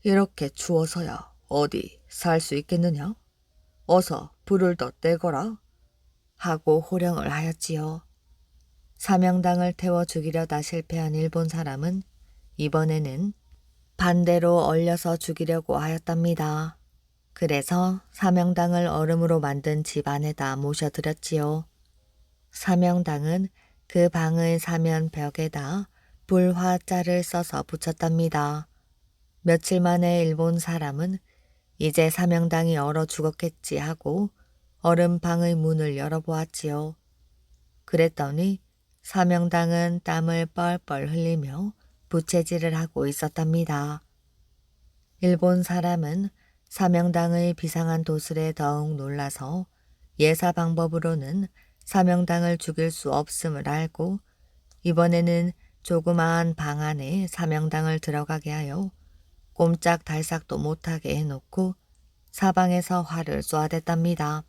이렇게 추워서야 어디 살 수 있겠느냐? 어서 불을 더 떼거라 하고 호령을 하였지요. 사명당을 태워 죽이려다 실패한 일본 사람은 이번에는 반대로 얼려서 죽이려고 하였답니다. 그래서 사명당을 얼음으로 만든 집 안에다 모셔들였지요. 사명당은 그 방의 사면 벽에다 불화자를 써서 붙였답니다. 며칠 만에 일본 사람은 이제 사명당이 얼어 죽었겠지 하고 얼음 방의 문을 열어보았지요. 그랬더니 사명당은 땀을 뻘뻘 흘리며 부채질을 하고 있었답니다. 일본 사람은 사명당의 비상한 도술에 더욱 놀라서 예사 방법으로는 사명당을 죽일 수 없음을 알고 이번에는 조그마한 방 안에 사명당을 들어가게 하여 꼼짝 달싹도 못하게 해놓고 사방에서 활을 쏘아댔답니다.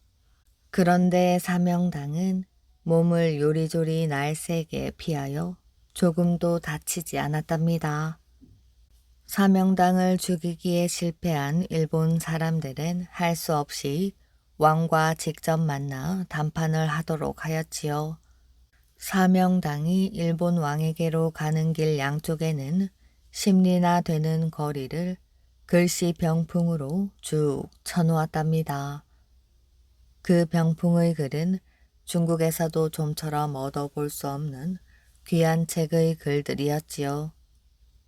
그런데 사명당은 몸을 요리조리 날쌔게 피하여 조금도 다치지 않았답니다. 사명당을 죽이기에 실패한 일본 사람들은 할 수 없이 왕과 직접 만나 담판을 하도록 하였지요. 사명당이 일본 왕에게로 가는 길 양쪽에는 10리나 되는 거리를 글씨 병풍으로 쭉 쳐놓았답니다. 그 병풍의 글은 중국에서도 좀처럼 얻어볼 수 없는 귀한 책의 글들이었지요.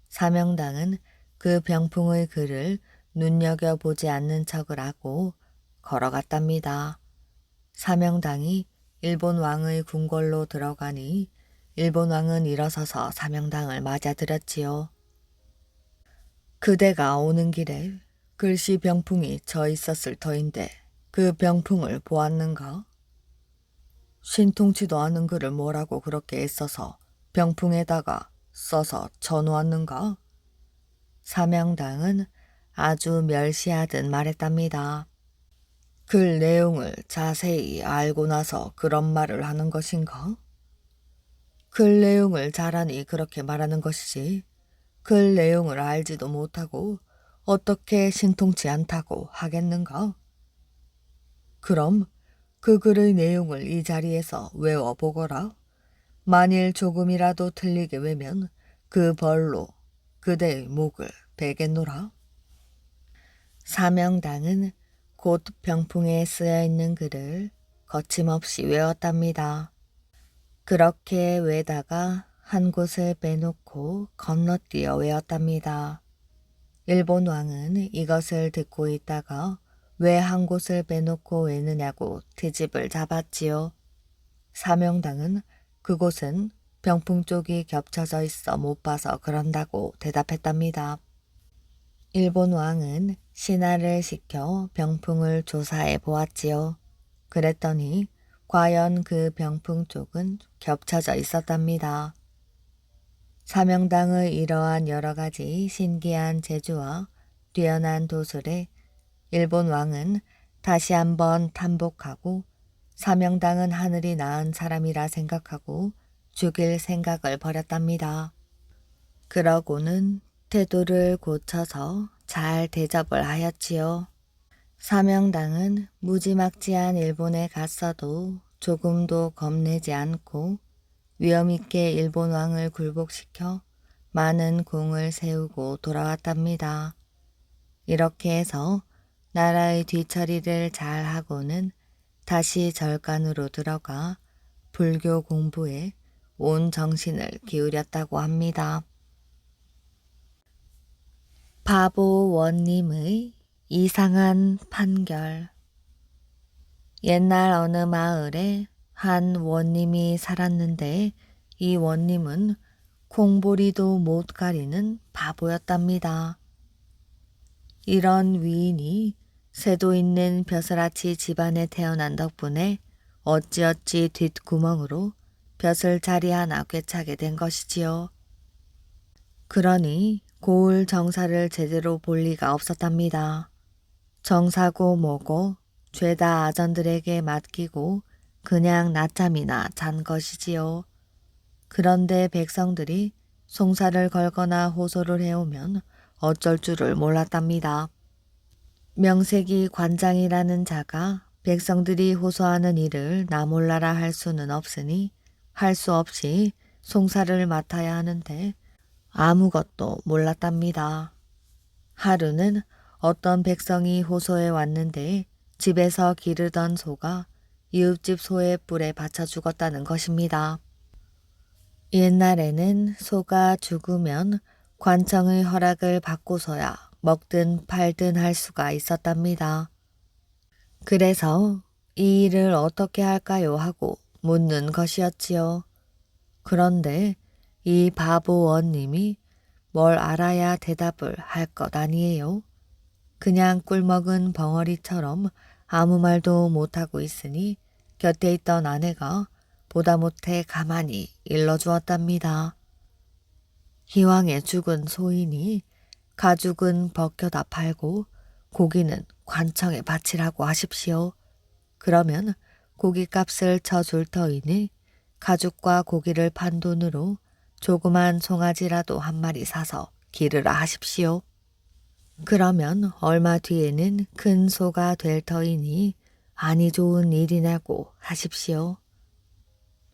사명당은 그 병풍의 글을 눈여겨보지 않는 척을 하고 걸어갔답니다. 사명당이 일본 왕의 궁궐로 들어가니 일본 왕은 일어서서 사명당을 맞아들였지요. 그대가 오는 길에 글씨 병풍이 져 있었을 터인데 그 병풍을 보았는가? 신통치도 않은 글을 뭐라고 그렇게 애써서 병풍에다가 써서 쳐놓았는가? 사명당은 아주 멸시하듯 말했답니다. 글 내용을 자세히 알고 나서 그런 말을 하는 것인가? 글 내용을 잘하니 그렇게 말하는 것이지 글 내용을 알지도 못하고 어떻게 신통치 않다고 하겠는가? 그럼 그 글의 내용을 이 자리에서 외워보거라. 만일 조금이라도 틀리게 외면 그 벌로 그대의 목을 베겠노라. 사명당은 곧 병풍에 쓰여있는 글을 거침없이 외웠답니다. 그렇게 외다가 한 곳을 빼놓고 건너뛰어 외웠답니다. 일본 왕은 이것을 듣고 있다가 왜 한 곳을 빼놓고 외느냐고 트집을 잡았지요. 사명당은 그곳은 병풍 쪽이 겹쳐져 있어 못 봐서 그런다고 대답했답니다. 일본 왕은 신하를 시켜 병풍을 조사해 보았지요. 그랬더니 과연 그 병풍 쪽은 겹쳐져 있었답니다. 사명당의 이러한 여러 가지 신기한 재주와 뛰어난 도술에 일본 왕은 다시 한번 탐복하고 사명당은 하늘이 낳은 사람이라 생각하고 죽일 생각을 벌였답니다. 그러고는 태도를 고쳐서 잘 대접을 하였지요. 사명당은 무지막지한 일본에 갔어도 조금도 겁내지 않고 위엄있게 일본 왕을 굴복시켜 많은 공을 세우고 돌아왔답니다. 이렇게 해서 나라의 뒤처리를 잘 하고는 다시 절간으로 들어가 불교 공부에 온 정신을 기울였다고 합니다. 바보 원님의 이상한 판결. 옛날 어느 마을에 한 원님이 살았는데 이 원님은 콩보리도 못 가리는 바보였답니다. 이런 위인이 새도 있는 벼슬아치 집안에 태어난 덕분에 어찌어찌 뒷구멍으로 벼슬 자리 하나 꿰차게 된 것이지요. 그러니 고을 정사를 제대로 볼 리가 없었답니다. 정사고 뭐고 죄다 아전들에게 맡기고 그냥 낮잠이나 잔 것이지요. 그런데 백성들이 송사를 걸거나 호소를 해오면 어쩔 줄을 몰랐답니다. 명색이 관장이라는 자가 백성들이 호소하는 일을 나 몰라라 할 수는 없으니 할 수 없이 송사를 맡아야 하는데 아무것도 몰랐답니다. 하루는 어떤 백성이 호소해 왔는데 집에서 기르던 소가 이웃집 소의 뿔에 받쳐 죽었다는 것입니다. 옛날에는 소가 죽으면 관청의 허락을 받고서야 먹든 팔든 할 수가 있었답니다. 그래서 이 일을 어떻게 할까요 하고 묻는 것이었지요. 그런데 이 바보 원님이 뭘 알아야 대답을 할 것 아니에요. 그냥 꿀먹은 벙어리처럼 아무 말도 못하고 있으니 곁에 있던 아내가 보다 못해 가만히 일러주었답니다. 희왕에 죽은 소인이 가죽은 벗겨다 팔고 고기는 관청에 바치라고 하십시오. 그러면 고기값을 쳐줄 터이니 가죽과 고기를 판 돈으로 조그만 송아지라도 한 마리 사서 기르라 하십시오. 그러면 얼마 뒤에는 큰 소가 될 터이니 아니 좋은 일이냐고 하십시오.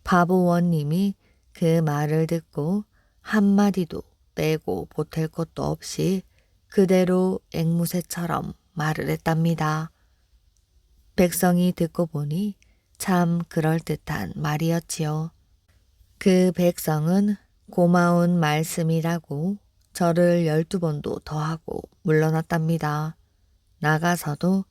바보 원님이 그 말을 듣고 한마디도 빼고 보탤 것도 없이 그대로 앵무새처럼 말을 했답니다. 백성이 듣고 보니 참 그럴듯한 말이었지요. 그 백성은 고마운 말씀이라고 저를 12번도 더 하고 물러났답니다. 나가서도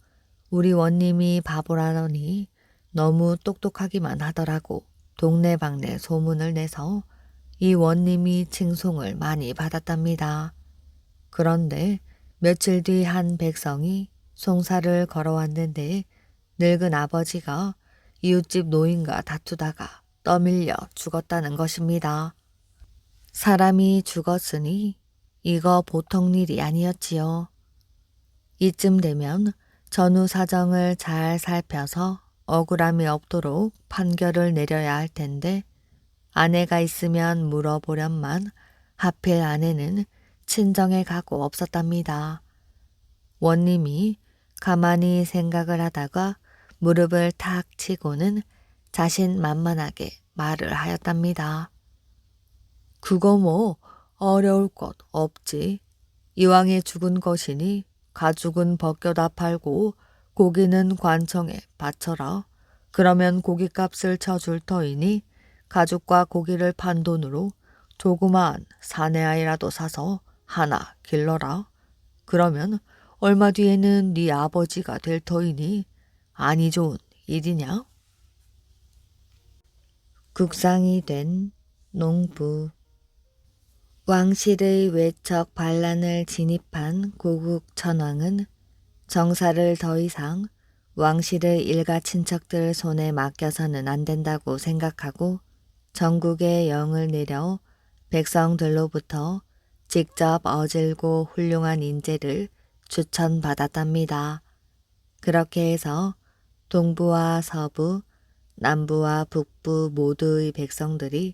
우리 원님이 바보라더니 너무 똑똑하기만 하더라고 동네방네 소문을 내서 이 원님이 칭송을 많이 받았답니다. 그런데 며칠 뒤 한 백성이 송사를 걸어왔는데 늙은 아버지가 이웃집 노인과 다투다가 떠밀려 죽었다는 것입니다. 사람이 죽었으니 이거 보통 일이 아니었지요. 이쯤 되면 전후 사정을 잘 살펴서 억울함이 없도록 판결을 내려야 할 텐데 아내가 있으면 물어보련만 하필 아내는 친정에 가고 없었답니다. 원님이 가만히 생각을 하다가 무릎을 탁 치고는 자신만만하게 말을 하였답니다. 그거 뭐 어려울 것 없지. 이왕에 죽은 것이니 가죽은 벗겨다 팔고 고기는 관청에 바쳐라. 그러면 고깃값을 쳐줄 터이니 가죽과 고기를 판 돈으로 조그마한 사내아이라도 사서 하나 길러라. 그러면 얼마 뒤에는 네 아버지가 될 터이니 아니 좋은 일이냐? 국상이 된 농부. 왕실의 외척 반란을 진입한 고국 천왕은 정사를 더 이상 왕실의 일가 친척들 손에 맡겨서는 안 된다고 생각하고 전국에 영을 내려 백성들로부터 직접 어질고 훌륭한 인재를 추천받았답니다. 그렇게 해서 동부와 서부, 남부와 북부 모두의 백성들이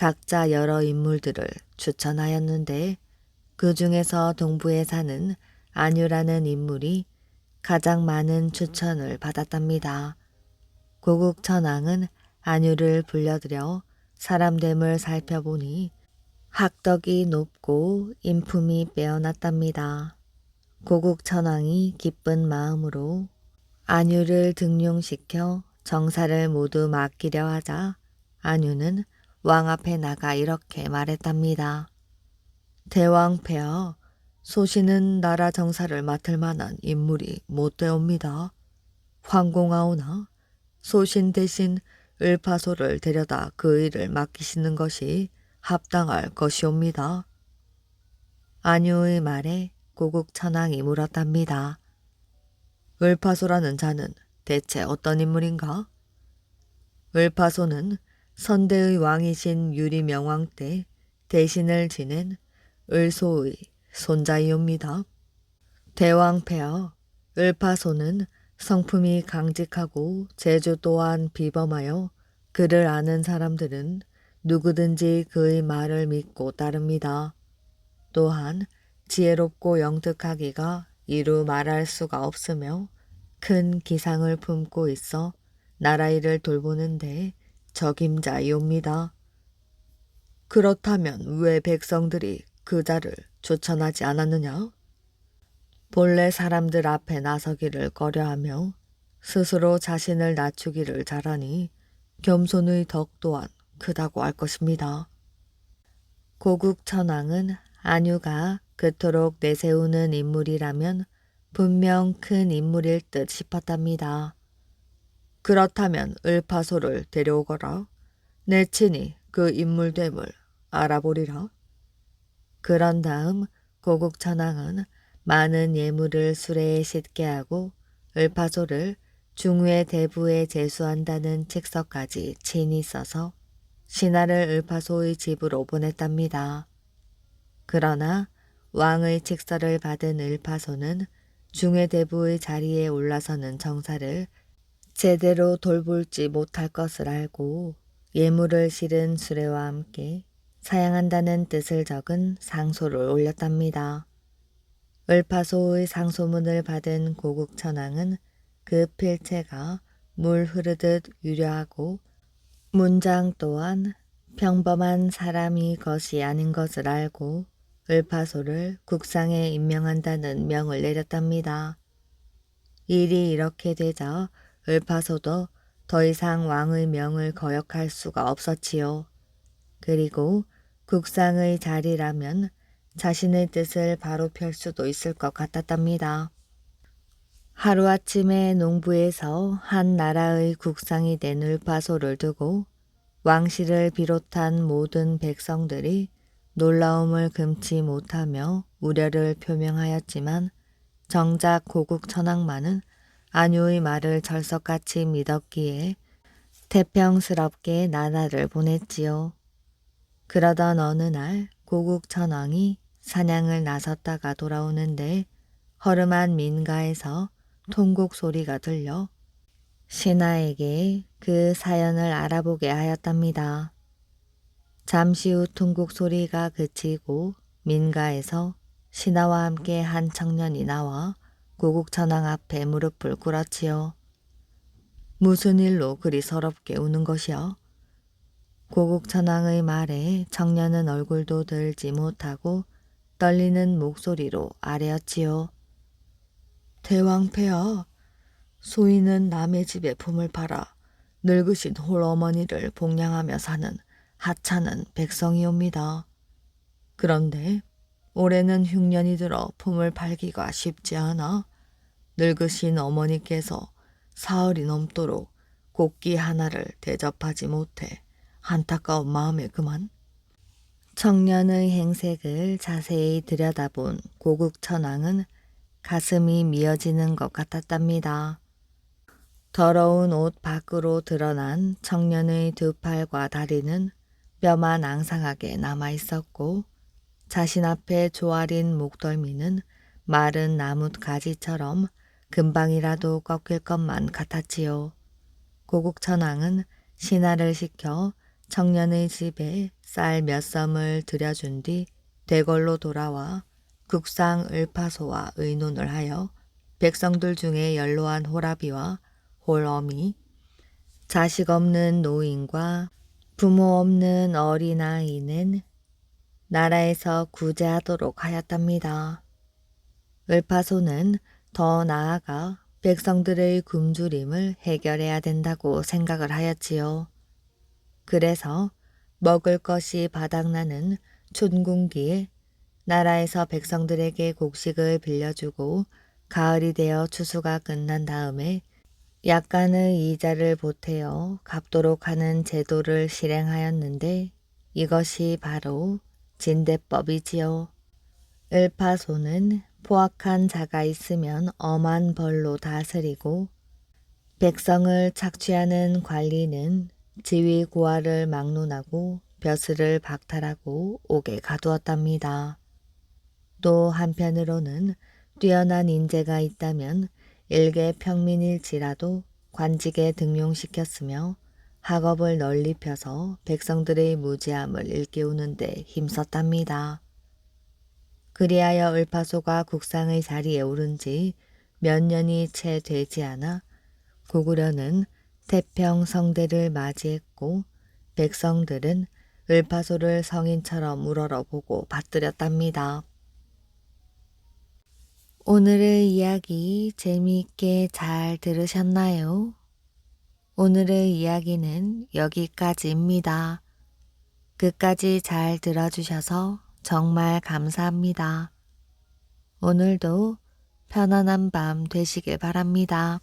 각자 여러 인물들을 추천하였는데 그 중에서 동부에 사는 안유라는 인물이 가장 많은 추천을 받았답니다. 고국 천왕은 안유를 불러들여 사람됨을 살펴보니 학덕이 높고 인품이 빼어났답니다. 고국 천왕이 기쁜 마음으로 안유를 등용시켜 정사를 모두 맡기려 하자 안유는 왕 앞에 나가 이렇게 말했답니다. 대왕폐하, 소신은 나라 정사를 맡을 만한 인물이 못 되옵니다. 황공하오나 소신 대신 을파소를 데려다 그 일을 맡기시는 것이 합당할 것이옵니다. 안유의 말에 고국 천왕이 물었답니다. 을파소라는 자는 대체 어떤 인물인가? 을파소는 선대의 왕이신 유리명왕 때 대신을 지낸 을소의 손자이옵니다. 대왕폐하, 을파소는 성품이 강직하고 재주 또한 비범하여 그를 아는 사람들은 누구든지 그의 말을 믿고 따릅니다. 또한 지혜롭고 영특하기가 이루 말할 수가 없으며 큰 기상을 품고 있어 나라 일을 돌보는데 적임자이옵니다. 그렇다면 왜 백성들이 그 자를 추천하지 않았느냐? 본래 사람들 앞에 나서기를 꺼려하며 스스로 자신을 낮추기를 잘하니 겸손의 덕 또한 크다고 할 것입니다. 고국 천왕은 안유가 그토록 내세우는 인물이라면 분명 큰 인물일 듯 싶었답니다. 그렇다면 을파소를 데려오거라. 내 친히 그 인물됨을 알아보리라. 그런 다음 고국 천왕은 많은 예물을 수레에 싣게 하고 을파소를 중외 대부에 제수한다는 칙서까지 친히 써서 신하를 을파소의 집으로 보냈답니다. 그러나 왕의 칙서를 받은 을파소는 중외 대부의 자리에 올라서는 정사를 제대로 돌볼지 못할 것을 알고 예물을 실은 수레와 함께 사양한다는 뜻을 적은 상소를 올렸답니다. 을파소의 상소문을 받은 고국 천왕은 그 필체가 물 흐르듯 유려하고 문장 또한 평범한 사람이 것이 아닌 것을 알고 을파소를 국상에 임명한다는 명을 내렸답니다. 일이 이렇게 되자 을파소도 더 이상 왕의 명을 거역할 수가 없었지요. 그리고 국상의 자리라면 자신의 뜻을 바로 펼 수도 있을 것 같았답니다. 하루아침에 농부에서 한 나라의 국상이 된 울파소를 두고 왕실을 비롯한 모든 백성들이 놀라움을 금치 못하며 우려를 표명하였지만 정작 고국 천황만은 안유의 말을 철석같이 믿었기에 태평스럽게 나라를 보냈지요. 그러던 어느 날 고국 천황이 사냥을 나섰다가 돌아오는데 허름한 민가에서 통곡 소리가 들려 신하에게 그 사연을 알아보게 하였답니다. 잠시 후 통곡 소리가 그치고 민가에서 신하와 함께 한 청년이 나와 고국 천황 앞에 무릎을 꿇었지요. 무슨 일로 그리 서럽게 우는 것이여? 고국 천황의 말에 청년은 얼굴도 들지 못하고 떨리는 목소리로 아뢰었지요. 대왕폐하, 소인은 남의 집에 품을 팔아 늙으신 홀어머니를 복양하며 사는 하찮은 백성이옵니다. 그런데 올해는 흉년이 들어 품을 팔기가 쉽지 않아 늙으신 어머니께서 사흘이 넘도록 곡기 하나를 대접하지 못해 안타까운 마음에 그만. 청년의 행색을 자세히 들여다본 고국 천황은 가슴이 미어지는 것 같았답니다. 더러운 옷 밖으로 드러난 청년의 두 팔과 다리는 뼈만 앙상하게 남아 있었고 자신 앞에 조아린 목덜미는 마른 나뭇 가지처럼 금방이라도 꺾일 것만 같았지요. 고국 천황은 신하를 시켜 청년의 집에 쌀 몇 섬을 들여준 뒤 대궐로 돌아와 국상 을파소와 의논을 하여 백성들 중에 연로한 호라비와 홀어미, 자식 없는 노인과 부모 없는 어린아이는 나라에서 구제하도록 하였답니다. 을파소는 더 나아가 백성들의 굶주림을 해결해야 된다고 생각을 하였지요. 그래서 먹을 것이 바닥나는 춘궁기에 나라에서 백성들에게 곡식을 빌려주고 가을이 되어 추수가 끝난 다음에 약간의 이자를 보태어 갚도록 하는 제도를 실행하였는데 이것이 바로 진대법이지요. 을파소는 포악한 자가 있으면 엄한 벌로 다스리고 백성을 착취하는 관리는 지위 고하를 막론하고 벼슬을 박탈하고 옥에 가두었답니다. 또 한편으로는 뛰어난 인재가 있다면 일개 평민일지라도 관직에 등용시켰으며 학업을 널리 펴서 백성들의 무지함을 일깨우는 데 힘썼답니다. 그리하여 을파소가 국상의 자리에 오른 지 몇 년이 채 되지 않아 고구려는 태평성대를 맞이했고 백성들은 을파소를 성인처럼 우러러보고 받들였답니다. 오늘의 이야기 재미있게 잘 들으셨나요? 오늘의 이야기는 여기까지입니다. 끝까지 잘 들어주셔서 정말 감사합니다. 오늘도 편안한 밤 되시길 바랍니다.